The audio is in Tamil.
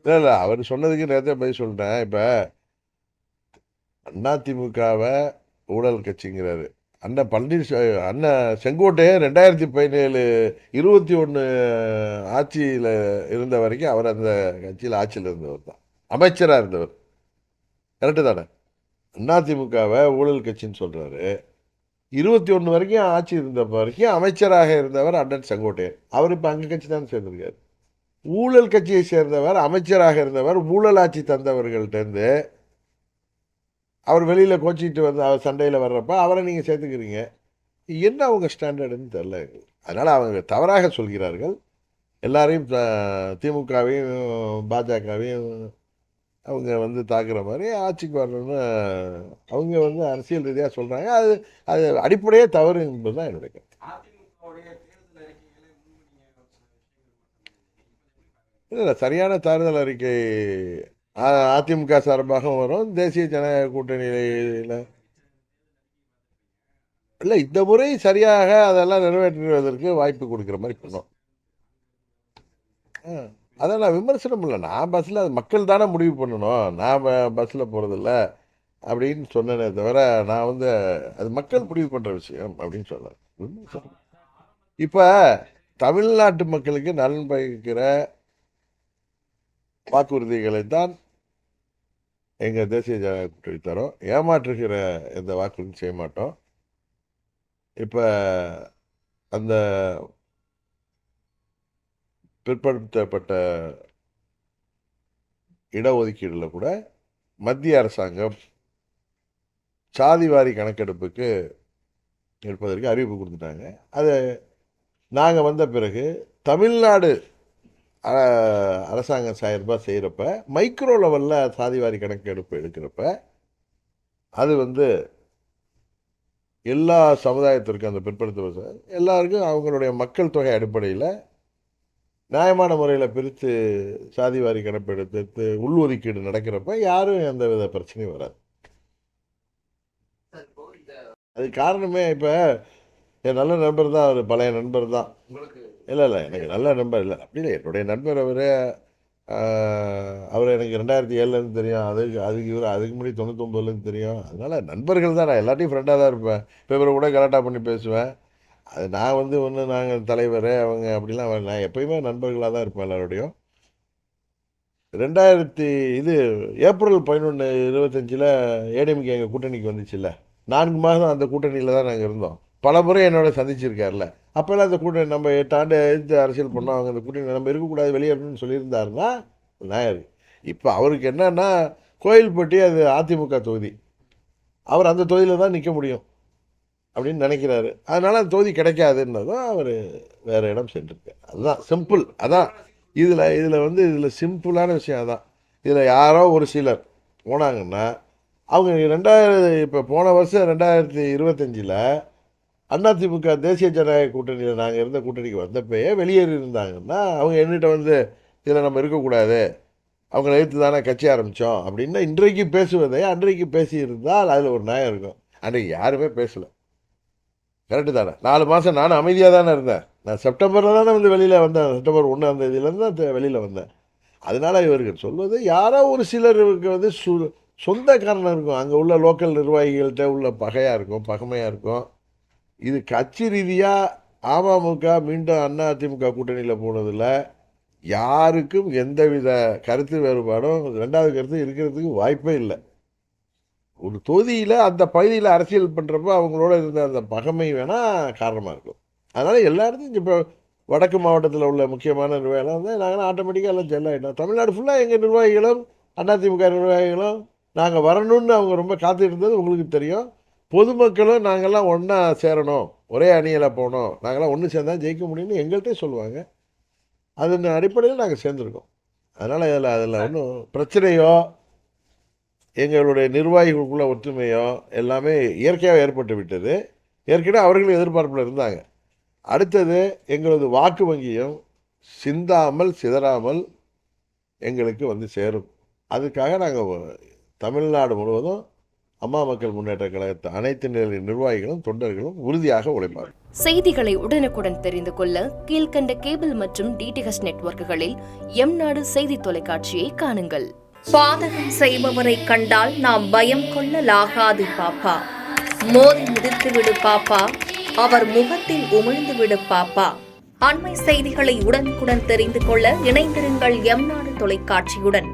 இல்லை இல்லை அவர் சொன்னதுக்கு நேரத்தை பதில் சொல்லிட்டேன். இப்போ அதிமுகவை ஊழல் கட்சிங்கிறாரு. அண்ணன் அண்ணன் செங்கோட்டையன் 2017 21 ஆட்சியில் இருந்த வரைக்கும் அவர் அந்த கட்சியில் ஆட்சியில் இருந்தவர் தான், அமைச்சராக இருந்தவர். கரெக்டு தானே? அதிமுகவை ஊழல் கட்சின்னு சொல்றாரு. 21 வரைக்கும் ஆட்சி இருந்த வரைக்கும் அமைச்சராக இருந்தவர் அண்ணன் செங்கோட்டையன். அவர் இப்போ அங்கே கட்சி தான் சேர்ந்திருக்காரு. ஊழல் கட்சியை சேர்ந்தவர், அமைச்சராக இருந்தவர், ஊழல் ஆட்சி தந்தவர்கள்ட்டேருந்து அவர் வெளியில் கோச்சிக்கிட்டு வந்து அவர் சண்டையில் வர்றப்ப அவரை நீங்கள் சேர்த்துக்கிறீங்க. என்ன அவங்க ஸ்டாண்டர்டுன்னு தெரில. அதனால் அவங்க தவறாக சொல்கிறார்கள். எல்லாரையும் திமுகவையும் பாஜகவையும் அவங்க வந்து தாக்குற மாதிரி ஆட்சிக்கு வரணும்னு அவங்க வந்து அரசியல் ரீதியாக சொல்கிறாங்க. அது அது அடிப்படையே தவறு என்பது தான் என்னுடைய கருத்து. இல்லை சரியான தேர்தல் அறிக்கை அதிமுக சார்பாகவும் வரும், தேசிய ஜனநாயக கூட்டணியில். இல்லை, இந்த முறை சரியாக அதெல்லாம் நிறைவேற்றுவதற்கு வாய்ப்பு கொடுக்குற மாதிரி பண்ணோம். அதான் நான் விமர்சனம் இல்லை, நான் பஸ்ஸில் அது மக்கள் தானே முடிவு பண்ணணும், நான் பஸ்ஸில் போகிறதில்ல அப்படின்னு சொன்னேனே தவிர நான் வந்து அது மக்கள் முடிவு பண்ணுற விஷயம் அப்படின்னு சொல்ல. இப்போ தமிழ்நாட்டு மக்களுக்கு நலன் பயக்கிற வாக்குறுதிகளை தான் எங்கள் தேசிய ஜனநாயக கூட்டணி தரோம். ஏமாற்றுகிற எந்த வாக்குறுதியும் செய்ய மாட்டோம். இப்போ அந்த பிற்படுத்தப்பட்ட இடஒதுக்கீடில் கூட மத்திய அரசாங்கம் சாதிவாரி கணக்கெடுப்புக்கு எடுப்பதற்கு அறிவிப்பு கொடுத்துட்டாங்க. அது நாங்கள் வந்த பிறகு தமிழ்நாடு அரசாங்கம் சார்பாக செய்கிறப்ப மைக்ரோ லெவலில் சாதிவாரி கணக்கெடுப்பு எடுக்கிறப்ப அது வந்து எல்லா சமுதாயத்திற்கும், அந்த பிற்படுத்த எல்லாருக்கும் அவங்களுடைய மக்கள் தொகை அடிப்படையில் நியாயமான முறையில் பிரித்து சாதிவாரி கணக்கெடுத்து உள்ஒதுக்கீடு நடக்கிறப்ப யாரும் எந்த வித பிரச்சனையும் வராது. அது காரணமே இப்போ என் நல்ல நண்பர் தான், அவர் பழைய நண்பர் தான். இல்லை இல்லை, எனக்கு நல்ல நண்பர் இல்லை அப்படி இல்லை, என்னுடைய நண்பர் அவர் எனக்கு 2007 தெரியும். அதுக்கு இவர் அதுக்கு முன்னாடி 99 தெரியும். அதனால் நண்பர்கள் தான், நான் எல்லாத்தையும் ஃப்ரெண்டாக தான் இருப்பேன். இப்போ இவரை கூட கலாட்டா பண்ணி பேசுவேன். அது நான் வந்து ஒன்று நாங்கள் தலைவர் அவங்க அப்படிலாம் நான் எப்பயுமே நண்பர்களாக தான் இருப்பேன் எல்லாரோடையும். 2000 ஏப்ரல் 11 25 ஏடிஎம்கே எங்கள் கூட்டணிக்கு வந்துச்சுல்ல, 4 மாதம் அந்த கூட்டணியில் தான் நாங்கள் இருந்தோம். பல முறை என்னோட சந்திச்சிருக்காருல. அப்போல்லாம் அந்த கூட்டணி நம்ம 8 ஆண்டு எதிர்த்து அரசியல் பண்ணோம், அவங்க அந்த கூட்டணி நம்ம இருக்கக்கூடாது வெளியேறணும்னு சொல்லியிருந்தாருன்னா நாயர். இப்போ அவருக்கு என்னன்னா கோயில்பட்டி அது அதிமுக தொகுதி, அவர் அந்த தொகுதியில் தான் நிற்க முடியும் அப்படின்னு நினைக்கிறாரு. அதனால் அந்த தொகுதி கிடைக்காதுன்னதும் அவர் வேறு இடம் சென்றிருக்கார். அதுதான் சிம்பிள். அதான் இதில் சிம்பிளான விஷயம் அதான். இதில் யாரோ ஒரு சிலர் போனாங்கன்னா அவங்க இப்போ போன வருஷம் 2025 அதிமுக தேசிய ஜனநாயக கூட்டணியில் நாங்கள் இருந்த கூட்டணிக்கு வந்தப்பயே வெளியேறி இருந்தாங்கன்னா அவங்க என்கிட்ட வந்து இதில் நம்ம இருக்கக்கூடாது, அவங்கள எதிர்த்து தானே கட்சி ஆரம்பித்தோம் அப்படின்னா இன்றைக்கு பேசுவதை அன்றைக்கு பேசியிருந்தால் அதில் ஒரு நியாயம் இருக்கும். அன்றைக்கு யாருமே பேசலை. கரெக்டு தானே? 4 மாதம் நானும் அமைதியாக தானே இருந்தேன். நான் செப்டம்பரில் தானே வந்து வெளியில் வந்தேன். செப்டம்பர் 1 தான் வெளியில் வந்தேன். அதனால் இவர்கள் சொல்வது யாரோ ஒரு சிலருக்கு வந்து சொந்த காரணம் இருக்கும், அங்கே உள்ள லோக்கல் நிர்வாகிகள்கிட்ட உள்ள பகையாக இருக்கும், பகமையாக இருக்கும். இது கட்சி ரீதியாக அமமுக மீண்டும் அதிமுக கூட்டணியில் போனதில் யாருக்கும் எந்தவித கருத்து வேறுபாடும், ரெண்டாவது கருத்து இருக்கிறதுக்கு வாய்ப்பே இல்லை. ஒரு தொகுதியில் அந்த பகுதியில் அரசியல் பண்ணுறப்போ அவங்களோட இருந்த அந்த பகமை வேணால் காரணமாக இருக்கும். அதனால் எல்லா இடத்தையும் இப்போ வடக்கு மாவட்டத்தில் உள்ள முக்கியமான நிர்வாகிகள் வந்து நாங்கள் ஆட்டோமேட்டிக்காக எல்லாம் ஜெல்லாயிட்டோம். தமிழ்நாடு ஃபுல்லாக எங்கள் நிர்வாகிகளும் அதிமுக நிர்வாகிகளும் நாங்கள் வரணும்னு அவங்க ரொம்ப காத்துட்டு இருந்தது உங்களுக்கு தெரியும். பொதுமக்களும் நாங்கள்லாம் ஒன்றா சேரணும், ஒரே அணியில் போகணும், நாங்கள்லாம் ஒன்று சேர்ந்தால் ஜெயிக்க முடியும்னு எங்கள்கிட்ட சொல்லுவாங்க. அதன் அடிப்படையில் நாங்கள் சேர்ந்துருக்கோம். அதனால் அதில் ஒன்றும் பிரச்சனையோ எங்களுடைய நிர்வாகிகளுக்குள்ள ஒற்றுமையோ எல்லாமே இயற்கையாக ஏற்பட்டு விட்டது. ஏற்கனவே அவர்களும் எதிர்பார்ப்பில் இருந்தாங்க. அடுத்தது எங்களது வாக்கு வங்கியும் சிந்தாமல் சிதறாமல் எங்களுக்கு வந்து சேரும். அதுக்காக நாங்கள் தமிழ்நாடு முழுவதும் அம்மா மக்கள் முன்னேற்ற கழகத்தை அனைத்து நிலை நிர்வாகிகளும் தொண்டர்களும் உறுதியாக உழைப்பார்கள். செய்திகளை உடனுக்குடன் தெரிந்து கொள்ள கீழ்கண்ட கேபிள் மற்றும் டிடிஹெச் நெட்வொர்க்குகளில் எம்நாடு செய்தி தொலைக்காட்சியை காணுங்கள். பாதகம் செய்பவரை கண்டால் நாம் பயம் கொள்ளலாகாது பாப்பா. மோதி மிதித்துவிடு பாப்பா, அவர் முகத்தில் உமிழ்ந்துவிடு பாப்பா. அண்மை செய்திகளை உடனுக்குடன் தெரிந்து கொள்ள இணைந்திருங்கள் எம்நாடு தொலைக்காட்சியுடன்.